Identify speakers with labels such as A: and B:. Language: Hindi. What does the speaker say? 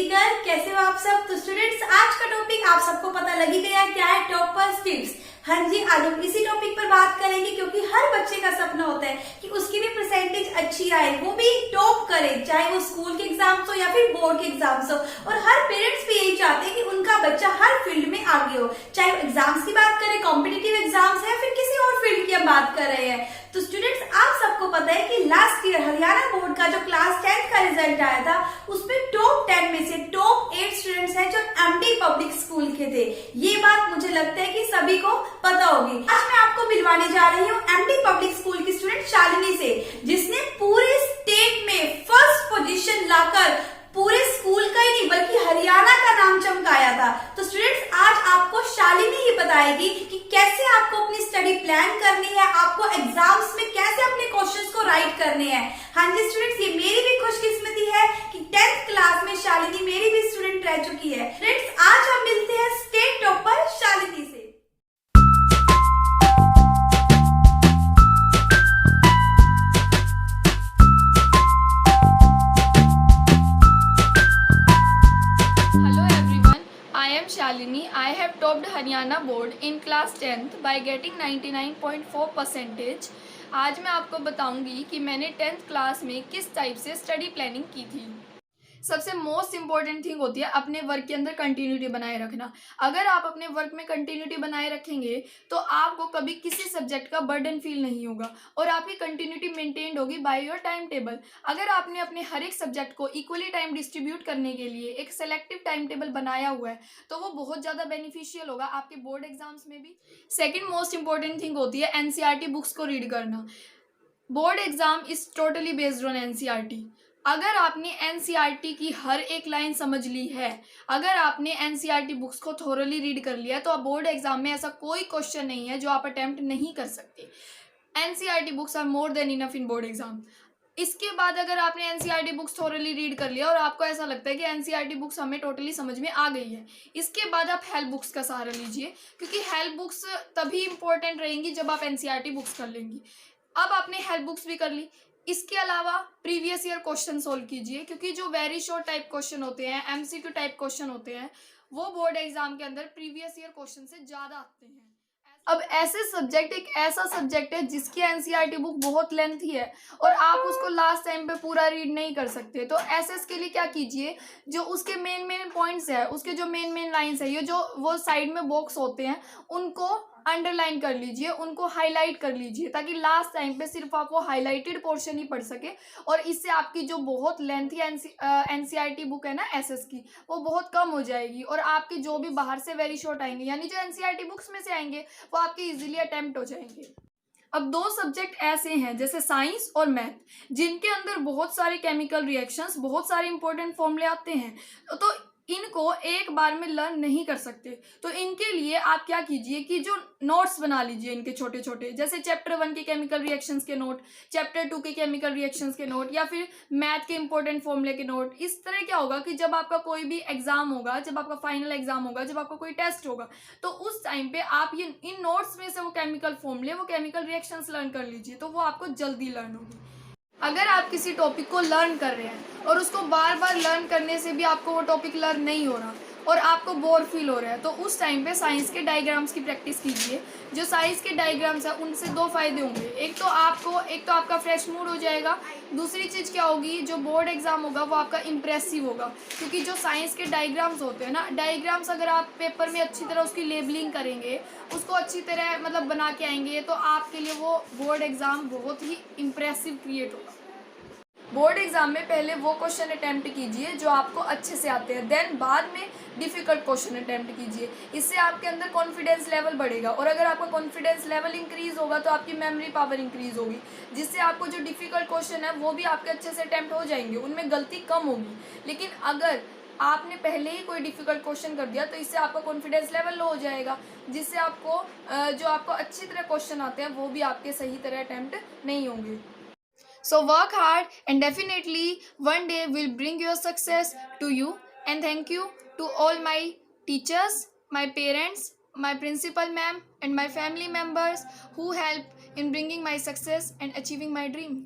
A: गर्ल, कैसे हो आप सब। तो स्टूडेंट्स, आज का टॉपिक आप सबको पता लग ही गया क्या है, टॉपर्स टिप्स। हाँ जी, आज हम इसी टॉपिक पर बात करेंगे क्योंकि हर बच्चे का सपना होता है कि उसकी भी परसेंटेज अच्छी आए, वो भी टॉप करे, चाहे वो स्कूल के एग्जाम्स हो या फिर बोर्ड के एग्जाम्स हो। और हर पेरेंट्स भी यही चाहते हैं कि उनका बच्चा हर फील्ड में आगे हो, चाहे वो एग्जाम्स की बात करें, कॉम्पिटिटिव एग्जाम्स है, फिर किसी और फील्ड की हम बात कर रहे हैं। तो स्टूडेंट्स, आप सबको पता है कि लास्ट ईयर हरियाणा बोर्ड का जो क्लास 10 का रिजल्ट आया था, उसमें टॉप 10 में से टॉप 8 स्टूडेंट्स हैं जो एमडी पब्लिक स्कूल के थे। ये बात मुझे लगता है कि सभी को पता होगी। आज मैं आपको मिलवाने जा रही हूँ एमडी पब्लिक स्कूल की स्टूडेंट शालिनी से, जिसने पूरे स्टेट में फर्स्ट पोजीशन लाकर पूरे स्कूल का ही नहीं बल्कि हरियाणा का नाम चमकाया था। तो स्टूडेंट्स, आज आपको शालिनी ही बताएगी कि कैसे आपको अपनी स्टडी प्लान करनी है, आपको एग्जाम्स में कैसे अपने क्वेश्चंस को राइट करने हैं। हाँ जी स्टूडेंट्स, ये मेरी भी खुशकिस्मती है कि 10th क्लास में शालिनी मेरी भी स्टूडेंट रह चुकी है। फ्रेंड्स, आज हम मिलते हैं स्टेट टॉपर शालिनी से।
B: Shalini, I have topped Haryana board in class 10th by getting 99.4 percentage। आज मैं आपको बताऊंगी कि मैंने 10th क्लास में किस टाइप से स्टडी प्लानिंग की थी। सबसे मोस्ट इंपॉर्टेंट थिंग होती है अपने वर्क के अंदर कंटिन्यूटी बनाए रखना। अगर आप अपने वर्क में कंटिन्यूटी बनाए रखेंगे तो आपको कभी किसी सब्जेक्ट का बर्डन फील नहीं होगा और आपकी कंटिन्यूटी मेंटेन्ड होगी बाय योर टाइम टेबल। अगर आपने अपने हर एक सब्जेक्ट को इक्वली टाइम डिस्ट्रीब्यूट करने के लिए एक सेलेक्टिव टाइम टेबल बनाया हुआ है तो वो बहुत ज़्यादा बेनिफिशियल होगा आपके बोर्ड एग्जाम्स में भी। सेकेंड मोस्ट इंपॉर्टेंट थिंग होती है एनसीईआरटी बुक्स को रीड करना। Board exam is totally based on NCERT. अगर आपने एनसीईआरटी की हर एक लाइन समझ ली है, अगर आपने एनसीईआरटी बुक्स को थोरली रीड कर लिया तो आप बोर्ड एग्जाम में ऐसा कोई क्वेश्चन नहीं है जो आप अटेम्प्ट नहीं कर सकते। NCERT books are more than enough in board exam. इसके बाद अगर आपने एनसीईआरटी बुक्स थोरली रीड कर लिया और आपको ऐसा लगता है कि एनसीईआरटी बुक्स हमें टोटली समझ में आ गई है, इसके बाद आप हेल्प बुक्स का सहारा लीजिए क्योंकि हेल्प बुक्स तभी इंपॉर्टेंट रहेंगी जब आप एनसीईआरटी बुक्स कर लेंगी। अब आपने हेल्प बुक्स भी कर ली, इसके अलावा प्रीवियस ईयर क्वेश्चन सोल्व कीजिए क्योंकि जो वेरी शॉर्ट टाइप क्वेश्चन होते हैं, एमसीक्यू टाइप क्वेश्चन होते हैं, वो बोर्ड एग्जाम के अंदर प्रीवियस ईयर क्वेश्चन से ज़्यादा आते हैं। अब ऐसे सब्जेक्ट एक ऐसा सब्जेक्ट है जिसकी एनसीईआरटी बुक बहुत लेंथी है और आप उसको लास्ट टाइम पे पूरा रीड नहीं कर सकते। तो एसएस के लिए क्या कीजिए, जो उसके मेन पॉइंट्स है, उसके जो मेन लाइंस है, ये जो वो साइड में बॉक्स होते हैं उनको अंडरलाइन कर लीजिए, उनको हाईलाइट कर लीजिए ताकि लास्ट टाइम पे सिर्फ आप वो हाईलाइटेड पोर्शन ही पढ़ सके और इससे आपकी जो बहुत लेंथी एनसीईआरटी बुक है ना एसएस की, वो बहुत कम हो जाएगी और आपके जो भी बाहर से वेरी शॉर्ट आएंगे यानी जो एनसीईआरटी बुक्स में से आएंगे वो आपके इजीली अटेम्प्ट हो जाएंगे। अब दो सब्जेक्ट ऐसे हैं जैसे साइंस और मैथ जिनके अंदर बहुत सारे केमिकल रिएक्शंस, बहुत सारे इंपॉर्टेंट फॉर्मूले आते हैं, तो इनको एक बार में लर्न नहीं कर सकते। तो इनके लिए आप क्या कीजिए कि जो नोट्स बना लीजिए इनके छोटे छोटे, जैसे चैप्टर 1 के केमिकल रिएक्शंस के नोट, चैप्टर 2 के केमिकल रिएक्शंस के नोट या फिर मैथ के इंपॉर्टेंट फॉर्मूले के नोट। इस तरह क्या होगा कि जब आपका कोई भी एग्जाम होगा, जब आपका फाइनल एग्जाम होगा, जब आपका कोई टेस्ट होगा, तो उस टाइम पे आप ये इन नोट्स में से वो केमिकल फॉर्मूले, वो केमिकल रिएक्शंस लर्न कर लीजिए तो वो आपको जल्दी लर्न होगी। अगर आप किसी टॉपिक को लर्न कर रहे हैं और उसको बार बार लर्न करने से भी आपको वो टॉपिक लर्न नहीं हो रहा और आपको बोर फील हो रहा है, तो उस टाइम पे साइंस के डायग्राम्स की प्रैक्टिस कीजिए। जो साइंस के डायग्राम्स है उनसे दो फायदे होंगे, एक तो आपका फ्रेश मूड हो जाएगा, दूसरी चीज़ क्या होगी, जो बोर्ड एग्जाम होगा वो आपका इम्प्रेसिव होगा क्योंकि जो साइंस के डायग्राम्स होते हैं ना, डायग्राम्स अगर आप पेपर में अच्छी तरह उसकी लेबलिंग करेंगे, उसको अच्छी तरह मतलब बना के आएंगे तो आपके लिए वो बोर्ड एग्जाम बहुत ही इम्प्रेसिव क्रिएट होगा। बोर्ड एग्जाम में पहले वो क्वेश्चन अटेम्प्ट कीजिए जो आपको अच्छे से आते हैं, देन बाद में डिफ़िकल्ट क्वेश्चन अटेम्प्ट कीजिए। इससे आपके अंदर कॉन्फिडेंस लेवल बढ़ेगा और अगर आपका कॉन्फिडेंस लेवल इंक्रीज होगा तो आपकी मेमोरी पावर इंक्रीज होगी, जिससे आपको जो डिफ़िकल्ट क्वेश्चन है वो भी आपके अच्छे से अटेम्प्ट हो जाएंगे, उनमें गलती कम होगी। लेकिन अगर आपने पहले ही कोई डिफ़िकल्ट क्वेश्चन कर दिया तो इससे आपका कॉन्फिडेंस लेवल लो हो जाएगा, जिससे आपको जो आपको अच्छी तरह क्वेश्चन आते हैं वो भी आपके सही तरह अटेम्प्ट नहीं होंगे। So work hard and definitely one day will bring your success to you, and thank you to all my teachers, my parents, my principal ma'am and my family members who helped in bringing my success and achieving my dream.